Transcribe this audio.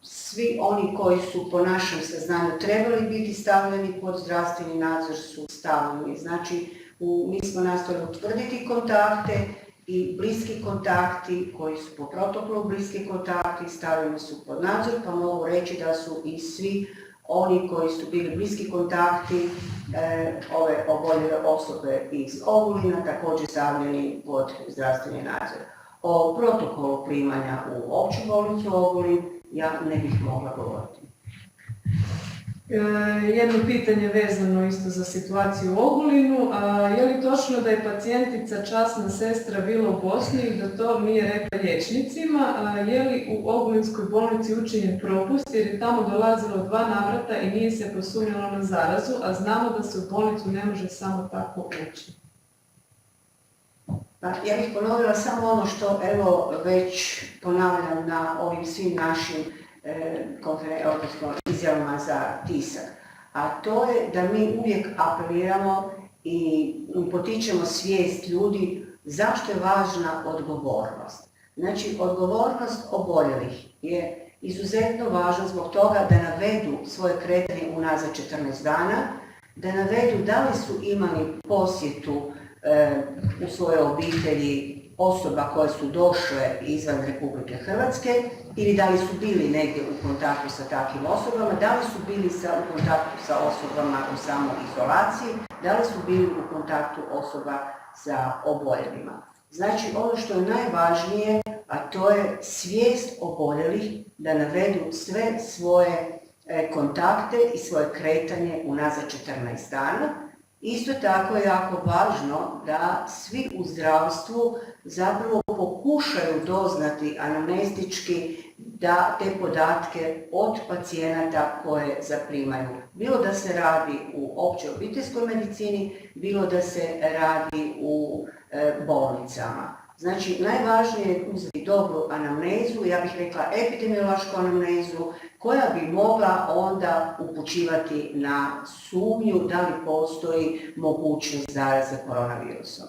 Svi oni koji su po našem saznanju trebali biti stavljeni pod zdravstveni nadzor su stavljeni. Znači, mi smo nastojali utvrditi kontakte i bliski kontakti koji su po protokolu bliski kontakti stavljeni su pod nadzor, pa mogu reći da su i svi oni koji su bili bliski kontakti ove oboljele osobe iz Ogulina također stavljeni pod zdravstveni nadzor. O protokolu primanja u opću bolnicu Ogulin ja ne bih mogla govoriti. Jedno pitanje vezano isto za situaciju u Ogulinu. Je li točno da je pacijentica časna sestra bila u Bosni i da to nije rekla liječnicima? Je li u Ogulinskoj bolnici učinjen propust jer je tamo dolazilo 2 navrata i nije se posumnjalo na zarazu, a znamo da se u bolnicu ne može samo tako ući? Ja bih ponovila samo ono što evo već ponavljam na ovim svim našim izjavama za tisak, a to je da mi uvijek apeliramo i potičemo svijest ljudi zašto je važna odgovornost. Znači, odgovornost oboljelih je izuzetno važna zbog toga da navedu svoje kretanje unazad 14 dana, da navedu da li su imali posjetu u svojoj obitelji osoba koje su došle izvan Republike Hrvatske ili da li su bili negdje u kontaktu sa takvim osobama, da li su bili u kontaktu sa osobama u samoizolaciji, da li su bili u kontaktu osoba sa oboljelima. Znači, ono što je najvažnije, a to je svijest oboljelih da navedu sve svoje kontakte i svoje kretanje unazad 14 dana. Isto tako je jako važno da svi u zdravstvu zapravo pokušaju doznati anamnestički da te podatke od pacijenata koje zaprimaju. Bilo da se radi u općoj obiteljskoj medicini, bilo da se radi u bolnicama. Znači, najvažnije je uzeti dobru anamnezu, ja bih rekla epidemiološku anamnezu, koja bi mogla onda upućivati na sumnju da li postoji mogućnost zaraze koronavirusom.